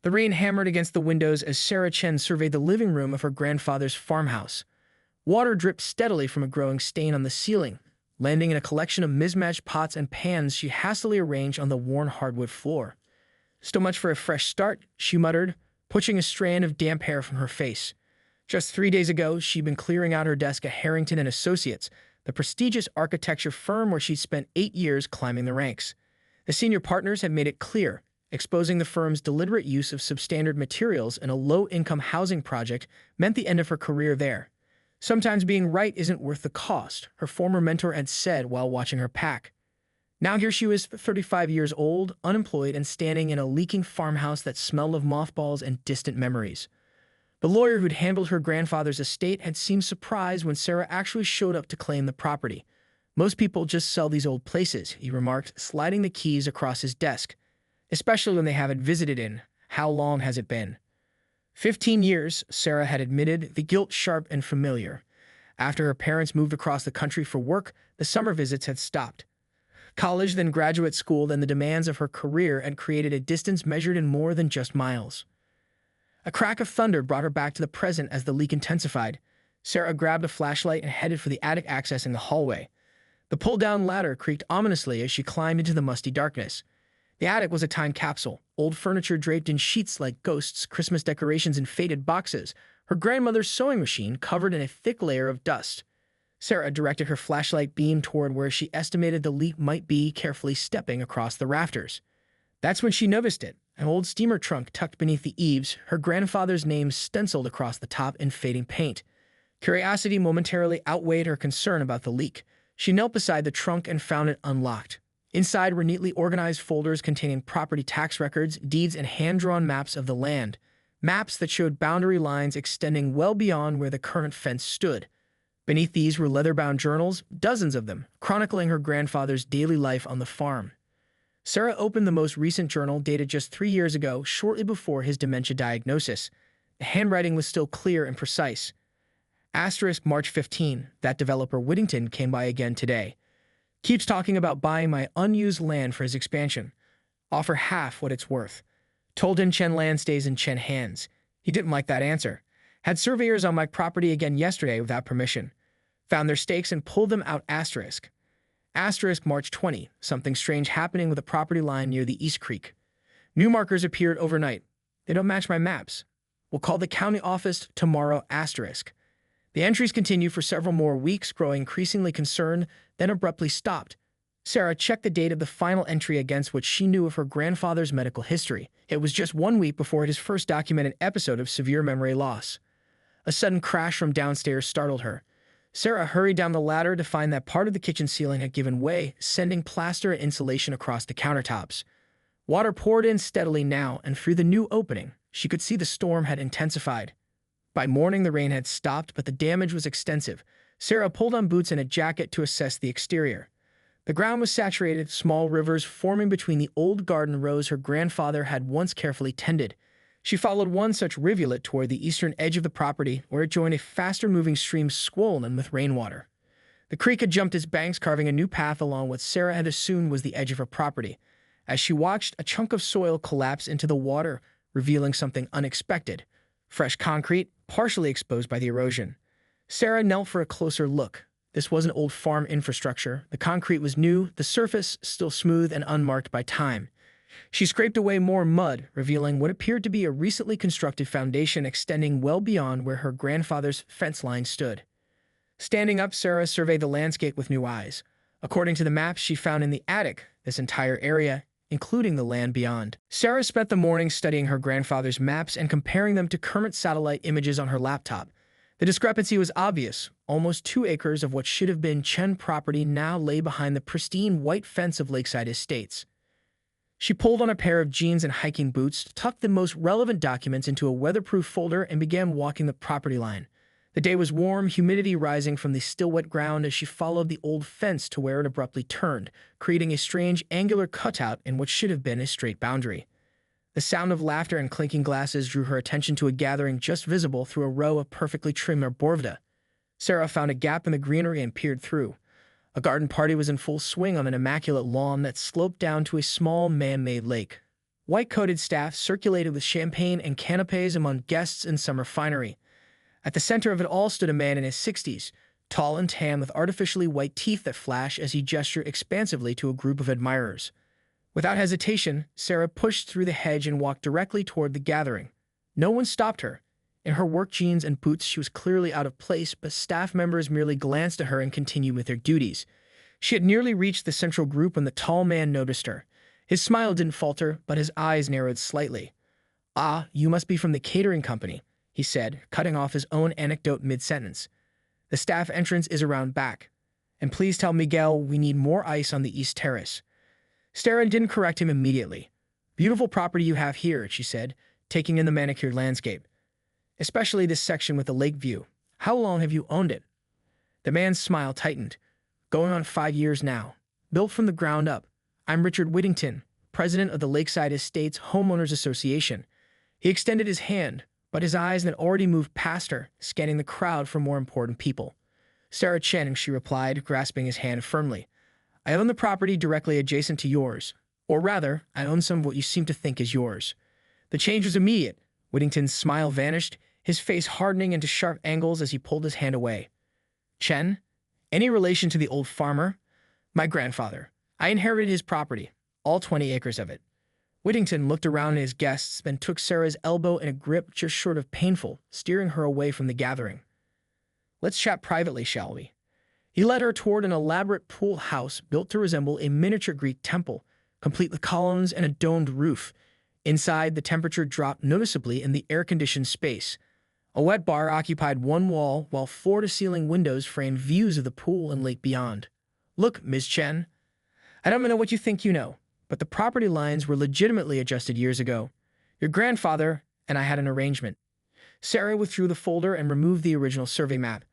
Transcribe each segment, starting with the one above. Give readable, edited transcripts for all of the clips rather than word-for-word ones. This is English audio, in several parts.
The rain hammered against the windows as Sarah Chen surveyed the living room of her grandfather's farmhouse. Water dripped steadily from a growing stain on the ceiling, landing in a collection of mismatched pots and pans she hastily arranged on the worn hardwood floor. "So much for a fresh start," she muttered, pushing a strand of damp hair from her face. Just 3 days ago, she'd been clearing out her desk at Harrington and Associates, the prestigious architecture firm where she'd spent 8 years climbing the ranks. The senior partners had made it clear, exposing the firm's deliberate use of substandard materials in a low-income housing project meant the end of her career there. "Sometimes being right isn't worth the cost," her former mentor had said while watching her pack. Now here she was, 35 years old, unemployed, and standing in a leaking farmhouse that smelled of mothballs and distant memories. The lawyer who'd handled her grandfather's estate had seemed surprised when Sarah actually showed up to claim the property. "Most people just sell these old places," he remarked, sliding the keys across his desk. "Especially when they haven't visited in. How long has it been?" 15 years, Sarah had admitted, the guilt sharp and familiar. After her parents moved across the country for work, the summer visits had stopped. College, then graduate school, then the demands of her career had created a distance measured in more than just miles. A crack of thunder brought her back to the present as the leak intensified. Sarah grabbed a flashlight and headed for the attic accessing the hallway. The pull-down ladder creaked ominously as she climbed into the musty darkness. The attic was a time capsule, old furniture draped in sheets like ghosts, Christmas decorations in faded boxes, her grandmother's sewing machine covered in a thick layer of dust. Sarah directed her flashlight beam toward where she estimated the leak might be, carefully stepping across the rafters. That's when she noticed it, an old steamer trunk tucked beneath the eaves, her grandfather's name stenciled across the top in fading paint. Curiosity momentarily outweighed her concern about the leak. She knelt beside the trunk and found it unlocked. Inside were neatly organized folders containing property tax records, deeds, and hand-drawn maps of the land. Maps that showed boundary lines extending well beyond where the current fence stood. Beneath these were leather-bound journals, dozens of them, chronicling her grandfather's daily life on the farm. Sarah opened the most recent journal, dated just 3 years ago, shortly before his dementia diagnosis. The handwriting was still clear and precise. Asterisk March 15, that developer Whittington came by again today. Keeps talking about buying my unused land for his expansion. Offer half what it's worth. Told him Chen land stays in Chen hands. He didn't like that answer. Had surveyors on my property again yesterday without permission. Found their stakes and pulled them out asterisk. Asterisk March 20, something strange happening with a property line near the East Creek. New markers appeared overnight. They don't match my maps. We'll call the county office tomorrow asterisk. The entries continued for several more weeks, growing increasingly concerned, then abruptly stopped. Sarah checked the date of the final entry against what she knew of her grandfather's medical history. It was just 1 week before his first documented episode of severe memory loss. A sudden crash from downstairs startled her. Sarah hurried down the ladder to find that part of the kitchen ceiling had given way, sending plaster and insulation across the countertops. Water poured in steadily now, and through the new opening, she could see the storm had intensified. By morning, the rain had stopped, but the damage was extensive. Sarah pulled on boots and a jacket to assess the exterior. The ground was saturated, small rivers forming between the old garden rows her grandfather had once carefully tended. She followed one such rivulet toward the eastern edge of the property, where it joined a faster-moving stream swollen with rainwater. The creek had jumped its banks, carving a new path along what Sarah had assumed was the edge of her property. As she watched, a chunk of soil collapse into the water, revealing something unexpected. Fresh concrete, partially exposed by the erosion. Sarah knelt for a closer look. This wasn't old farm infrastructure. The concrete was new, the surface still smooth and unmarked by time. She scraped away more mud, revealing what appeared to be a recently constructed foundation extending well beyond where her grandfather's fence line stood. Standing up, Sarah surveyed the landscape with new eyes. According to the maps she found in the attic, this entire area, including the land beyond. Sarah spent the morning studying her grandfather's maps and comparing them to current satellite images on her laptop. The discrepancy was obvious. Almost 2 acres of what should have been Chen property now lay behind the pristine white fence of Lakeside Estates. She pulled on a pair of jeans and hiking boots, tucked the most relevant documents into a weatherproof folder, and began walking the property line. The day was warm, humidity rising from the still wet ground as she followed the old fence to where it abruptly turned, creating a strange angular cutout in what should have been a straight boundary. The sound of laughter and clinking glasses drew her attention to a gathering just visible through a row of perfectly trimmed arborvitae. Sarah found a gap in the greenery and peered through. A garden party was in full swing on an immaculate lawn that sloped down to a small man-made lake. White-coated staff circulated with champagne and canapes among guests in summer finery. At the center of it all stood a man in his 60s, tall and tan with artificially white teeth that flash as he gestured expansively to a group of admirers. Without hesitation, Sarah pushed through the hedge and walked directly toward the gathering. No one stopped her. In her work jeans and boots, she was clearly out of place, but staff members merely glanced at her and continued with their duties. She had nearly reached the central group when the tall man noticed her. His smile didn't falter, but his eyes narrowed slightly. "Ah, you must be from the catering company," he said, cutting off his own anecdote mid-sentence. "The staff entrance is around back. And please tell Miguel we need more ice on the East Terrace." Sarah didn't correct him immediately. "Beautiful property you have here," she said, taking in the manicured landscape. "Especially this section with the lake view. How long have you owned it?" The man's smile tightened. "Going on 5 years now. Built from the ground up. I'm Richard Whittington, president of the Lakeside Estates Homeowners Association." He extended his hand, but his eyes had already moved past her, scanning the crowd for more important people. "Sarah Chen," she replied, grasping his hand firmly. "I own the property directly adjacent to yours. Or rather, I own some of what you seem to think is yours." The change was immediate. Whittington's smile vanished, his face hardening into sharp angles as he pulled his hand away. "Chen? Any relation to the old farmer?" "My grandfather. I inherited his property, all 20 acres of it." Whittington looked around at his guests, then took Sarah's elbow in a grip just short of painful, steering her away from the gathering. "Let's chat privately, shall we?" He led her toward an elaborate pool house built to resemble a miniature Greek temple, complete with columns and a domed roof. Inside, the temperature dropped noticeably in the air-conditioned space. A wet bar occupied one wall, while floor-to-ceiling windows framed views of the pool and lake beyond. "Look, Ms. Chen, I don't know what you think you know, but the property lines were legitimately adjusted years ago. Your grandfather and I had an arrangement." Sarah withdrew the folder and removed the original survey map.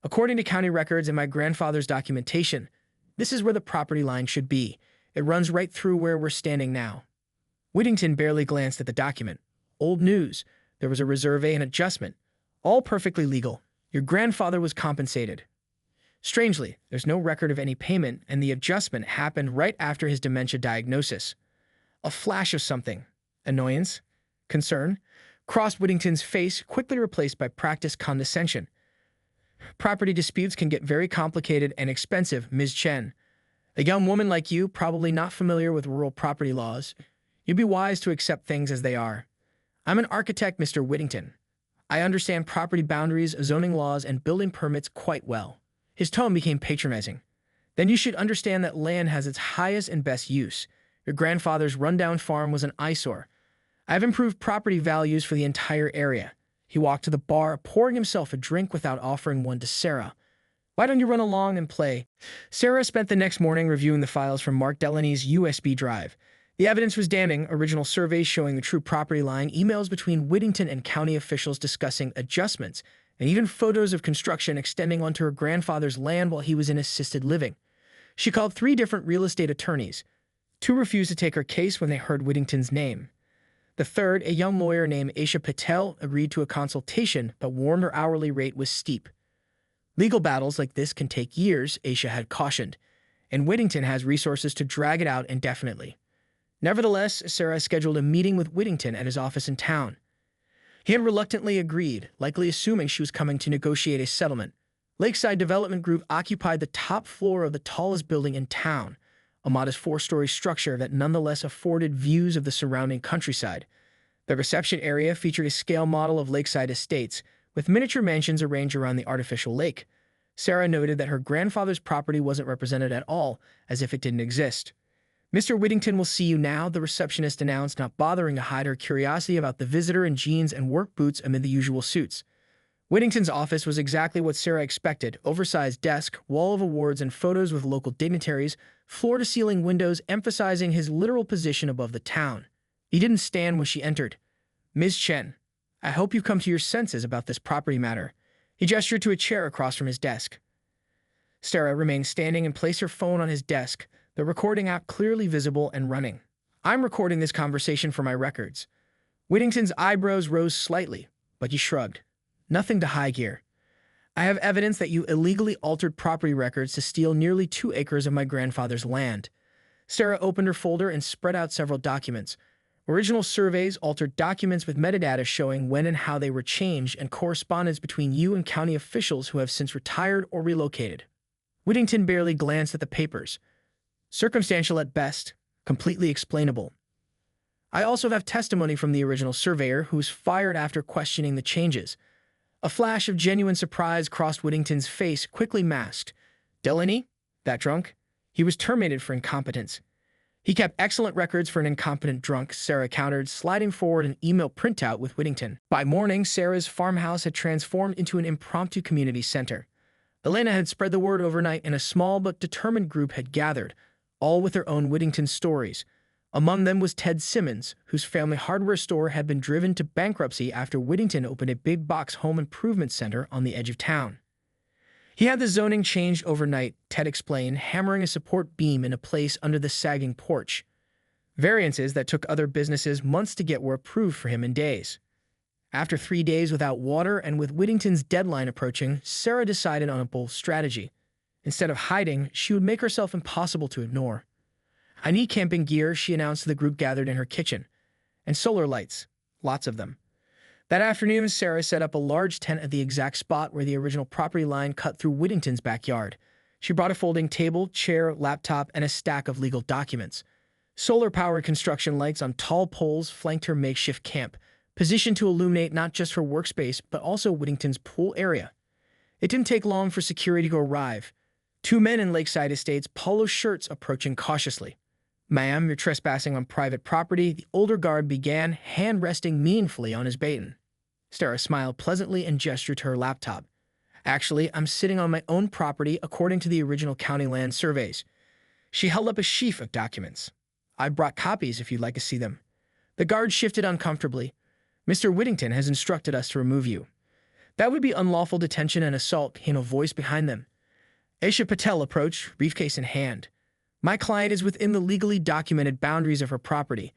"According to county records and my grandfather's documentation, this is where the property line should be. It runs right through where we're standing now." Whittington barely glanced at the document. Old news. There was a resurvey and adjustment. All perfectly legal. Your grandfather was compensated. Strangely, there's no record of any payment, and the adjustment happened right after his dementia diagnosis. A flash of something. Annoyance? Concern? Crossed Whittington's face, quickly replaced by practiced condescension. "Property disputes can get very complicated and expensive, Ms. Chen. A young woman like you, probably not familiar with rural property laws. You'd be wise to accept things as they are. I'm an architect, Mr. Whittington. I understand property boundaries, zoning laws, and building permits quite well." His tone became patronizing. "Then you should understand that land has its highest and best use. Your grandfather's rundown farm was an eyesore. I've improved property values for the entire area." He walked to the bar, pouring himself a drink without offering one to Sarah. "Why don't you run along and play?" Sarah spent the next morning reviewing the files from Mark Delaney's USB drive. The evidence was damning: original surveys showing the true property line, emails between Whittington and county officials discussing adjustments, and even photos of construction extending onto her grandfather's land while he was in assisted living. She called 3 different real estate attorneys. 2 refused to take her case when they heard Whittington's name. The third, a young lawyer named Aisha Patel, agreed to a consultation but warned her hourly rate was steep. "Legal battles like this can take years," Aisha had cautioned, "and Whittington has resources to drag it out indefinitely." Nevertheless, Sarah scheduled a meeting with Whittington at his office in town. He had reluctantly agreed, likely assuming she was coming to negotiate a settlement. Lakeside Development Group occupied the top floor of the tallest building in town, a modest 4-story structure that nonetheless afforded views of the surrounding countryside. The reception area featured a scale model of Lakeside Estates, with miniature mansions arranged around the artificial lake. Sarah noted that her grandfather's property wasn't represented at all, as if it didn't exist. "Mr. Whittington will see you now," the receptionist announced, not bothering to hide her curiosity about the visitor in jeans and work boots amid the usual suits. Whittington's office was exactly what Sarah expected: oversized desk, wall of awards and photos with local dignitaries, floor-to-ceiling windows emphasizing his literal position above the town. He didn't stand when she entered. "Ms. Chen, I hope you've come to your senses about this property matter." He gestured to a chair across from his desk. Sarah remained standing and placed her phone on his desk, the recording app clearly visible and running. "I'm recording this conversation for my records." Whittington's eyebrows rose slightly, but he shrugged. "Nothing to hide here. I have evidence that you illegally altered property records to steal nearly 2 acres of my grandfather's land." Sarah opened her folder and spread out several documents. Original surveys altered documents with metadata showing when and how they were changed and correspondence between you and county officials who have since retired or relocated. Whittington barely glanced at the papers. Circumstantial at best, completely explainable. I also have testimony from the original surveyor who was fired after questioning the changes. A flash of genuine surprise crossed Whittington's face, quickly masked. Delaney? That drunk? He was terminated for incompetence. He kept excellent records for an incompetent drunk, Sarah countered, sliding forward an email printout with Whittington. By morning, Sarah's farmhouse had transformed into an impromptu community center. Elena had spread the word overnight, and a small but determined group had gathered, all with their own Whittington stories. Among them was Ted Simmons, whose family hardware store had been driven to bankruptcy after Whittington opened a big-box home improvement center on the edge of town. He had the zoning changed overnight, Ted explained, hammering a support beam into place under the sagging porch. Variances that took other businesses months to get were approved for him in days. After 3 days without water and with Whittington's deadline approaching, Sarah decided on a bold strategy. Instead of hiding, she would make herself impossible to ignore. I need camping gear, she announced to the group gathered in her kitchen. And solar lights. Lots of them. That afternoon, Sarah set up a large tent at the exact spot where the original property line cut through Whittington's backyard. She brought a folding table, chair, laptop, and a stack of legal documents. Solar-powered construction lights on tall poles flanked her makeshift camp, positioned to illuminate not just her workspace, but also Whittington's pool area. It didn't take long for security to arrive. 2 men in Lakeside Estates polo shirts approaching cautiously. "Ma'am, you're trespassing on private property," the older guard began, hand resting meaningfully on his baton. Sarah smiled pleasantly and gestured to her laptop. "Actually, I'm sitting on my own property according to the original county land surveys." She held up a sheaf of documents. "I brought copies if you'd like to see them." The guard shifted uncomfortably. "Mr. Whittington has instructed us to remove you." "That would be unlawful detention and assault," came a voice behind them. Aisha Patel approached, briefcase in hand. "My client is within the legally documented boundaries of her property.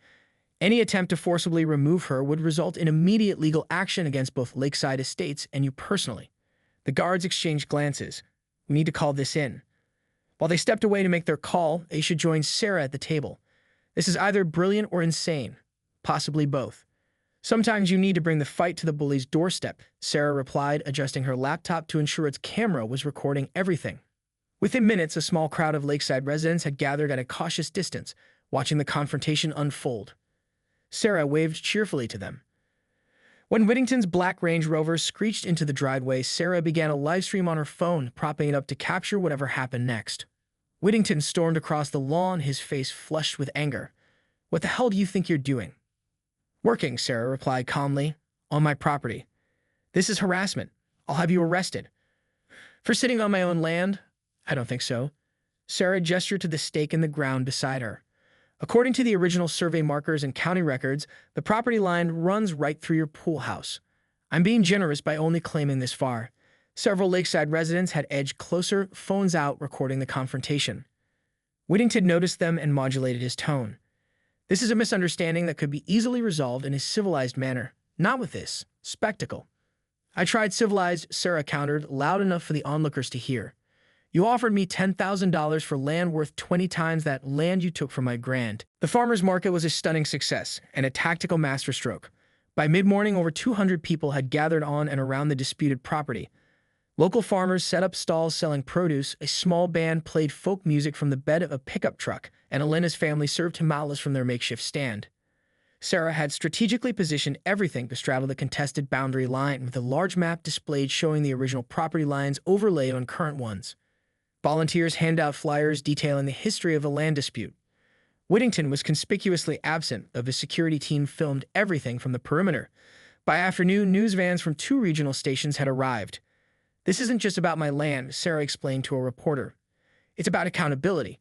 Any attempt to forcibly remove her would result in immediate legal action against both Lakeside Estates and you personally." The guards exchanged glances. "We need to call this in." While they stepped away to make their call, Aisha joined Sarah at the table. "This is either brilliant or insane. Possibly both. Sometimes you need to bring the fight to the bully's doorstep," Sarah replied, adjusting her laptop to ensure its camera was recording everything. Within minutes, a small crowd of Lakeside residents had gathered at a cautious distance, watching the confrontation unfold. Sarah waved cheerfully to them. When Whittington's black Range Rover screeched into the driveway, Sarah began a live stream on her phone, propping it up to capture whatever happened next. Whittington stormed across the lawn, his face flushed with anger. "What the hell do you think you're doing?" "Working," Sarah replied calmly. "On my property. This is harassment. I'll have you arrested." "For sitting on my own land?" "I don't think so." Sarah gestured to the stake in the ground beside her. "According to the original survey markers and county records, the property line runs right through your pool house. I'm being generous by only claiming this far." Several Lakeside residents had edged closer, phones out, recording the confrontation. Whittington noticed them and modulated his tone. "This is a misunderstanding that could be easily resolved in a civilized manner. Not with this spectacle." "I tried civilized," Sarah countered, loud enough for the onlookers to hear. "You offered me $10,000 for land worth 20 times that land you took from my grand." The farmers' market was a stunning success and a tactical masterstroke. By mid-morning, over 200 people had gathered on and around the disputed property. Local farmers set up stalls selling produce, a small band played folk music from the bed of a pickup truck, and Elena's family served tamales from their makeshift stand. Sarah had strategically positioned everything to straddle the contested boundary line, with a large map displayed showing the original property lines overlaid on current ones. Volunteers hand out flyers detailing the history of the land dispute. Whittington was conspicuously absent, though the security team filmed everything from the perimeter. By afternoon, news vans from 2 regional stations had arrived. "This isn't just about my land," Sarah explained to a reporter. "It's about accountability.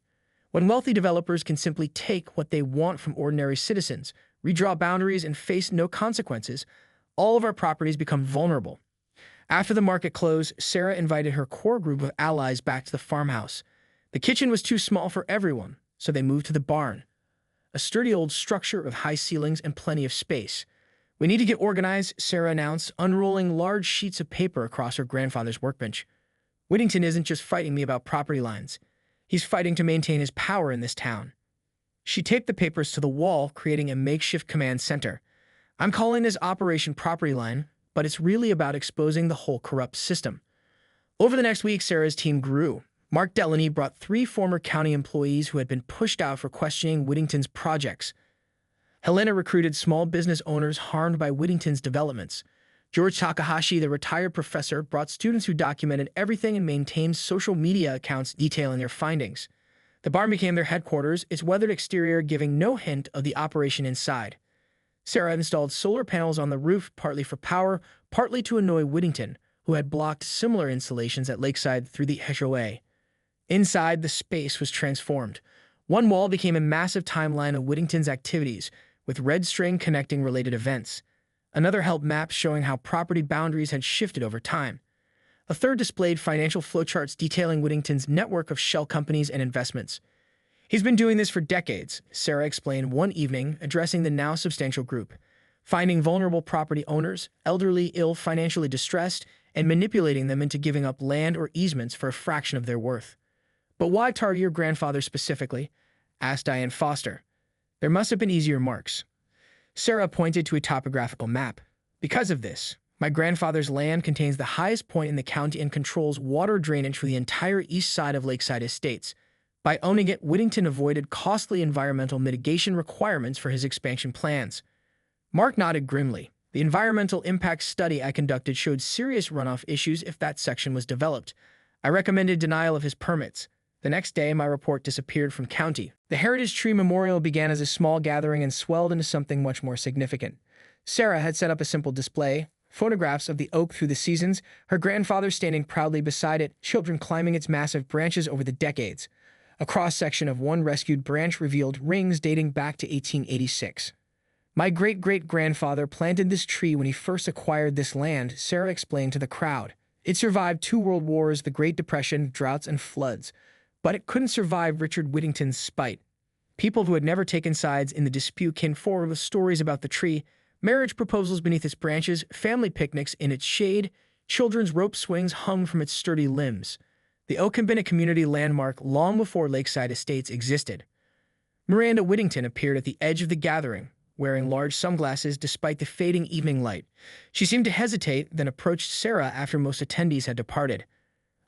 When wealthy developers can simply take what they want from ordinary citizens, redraw boundaries, and face no consequences, all of our properties become vulnerable." After the market closed, Sarah invited her core group of allies back to the farmhouse. The kitchen was too small for everyone, so they moved to the barn, a sturdy old structure with high ceilings and plenty of space. "We need to get organized," Sarah announced, unrolling large sheets of paper across her grandfather's workbench. "Whittington isn't just fighting me about property lines. He's fighting to maintain his power in this town." She taped the papers to the wall, creating a makeshift command center. I'm calling this Operation Property Line, but it's really about exposing the whole corrupt system. Over the next week, Sarah's team grew. Mark Delaney brought 3 former county employees who had been pushed out for questioning Whittington's projects. Helena recruited small business owners harmed by Whittington's developments. George Takahashi, the retired professor, brought students who documented everything and maintained social media accounts detailing their findings. The barn became their headquarters, its weathered exterior giving no hint of the operation inside. Sarah installed solar panels on the roof, partly for power, partly to annoy Whittington, who had blocked similar installations at Lakeside through the HOA. Inside, the space was transformed. One wall became a massive timeline of Whittington's activities, with red string connecting related events. Another held maps showing how property boundaries had shifted over time. A third displayed financial flowcharts detailing Whittington's network of shell companies and investments. He's been doing this for decades, Sarah explained one evening, addressing the now substantial group, finding vulnerable property owners, elderly, ill, financially distressed, and manipulating them into giving up land or easements for a fraction of their worth. But why target your grandfather specifically? Asked Diane Foster. There must have been easier marks. Sarah pointed to a topographical map. Because of this, my grandfather's land contains the highest point in the county and controls water drainage for the entire east side of Lakeside Estates. By owning it, Whittington avoided costly environmental mitigation requirements for his expansion plans. Mark nodded grimly. The environmental impact study I conducted showed serious runoff issues if that section was developed. I recommended denial of his permits. The next day, my report disappeared from county. The Heritage Tree Memorial began as a small gathering and swelled into something much more significant. Sarah had set up a simple display, photographs of the oak through the seasons, her grandfather standing proudly beside it, children climbing its massive branches over the decades. A cross-section of one rescued branch revealed rings dating back to 1886. My great-great-grandfather planted this tree when he first acquired this land, Sarah explained to the crowd. It survived 2 world wars, the Great Depression, droughts, and floods. But it couldn't survive Richard Whittington's spite. People who had never taken sides in the dispute came forward with stories about the tree, marriage proposals beneath its branches, family picnics in its shade, children's rope swings hung from its sturdy limbs. The oak had been a community landmark long before Lakeside Estates existed. Miranda Whittington appeared at the edge of the gathering, wearing large sunglasses despite the fading evening light. She seemed to hesitate, then approached Sarah after most attendees had departed.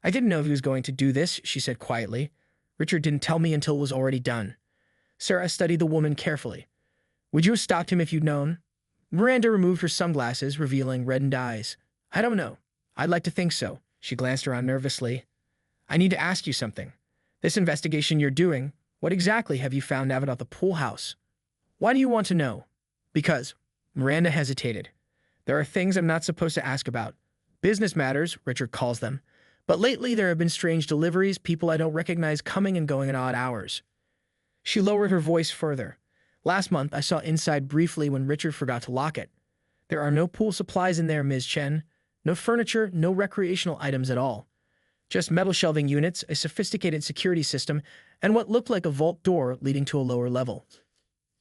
I didn't know if he was going to do this, she said quietly. Richard didn't tell me until it was already done. Sarah studied the woman carefully. Would you have stopped him if you'd known? Miranda removed her sunglasses, revealing reddened eyes. I don't know. I'd like to think so. She glanced around nervously. I need to ask you something. This investigation you're doing, what exactly have you found out about the pool house? Why do you want to know? Because. Miranda hesitated. There are things I'm not supposed to ask about. Business matters, Richard calls them. But lately there have been strange deliveries, people I don't recognize coming and going at odd hours. She lowered her voice further. Last month, I saw inside briefly when Richard forgot to lock it. There are no pool supplies in there, Ms. Chen. No furniture, no recreational items at all. Just metal shelving units, a sophisticated security system, and what looked like a vault door leading to a lower level.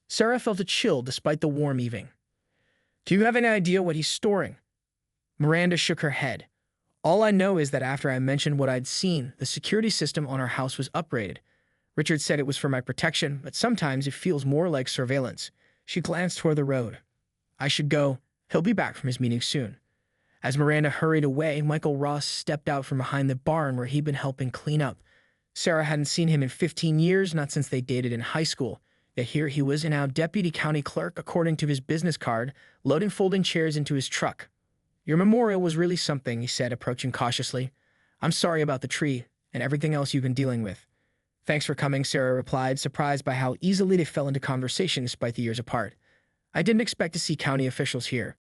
Sarah felt a chill despite the warm evening. Do you have any idea what he's storing? Miranda shook her head. All I know is that after I mentioned what I'd seen, the security system on our house was upgraded. Richard said it was for my protection, but sometimes it feels more like surveillance. She glanced toward the road. I should go. He'll be back from his meeting soon. As Miranda hurried away, Michael Ross stepped out from behind the barn where he'd been helping clean up. Sarah hadn't seen him in 15 years, not since they dated in high school. Yet here he was, now deputy county clerk, according to his business card, loading folding chairs into his truck. Your memorial was really something, he said, approaching cautiously. I'm sorry about the tree and everything else you've been dealing with. Thanks for coming, Sarah replied, surprised by how easily they fell into conversation despite the years apart. I didn't expect to see county officials here.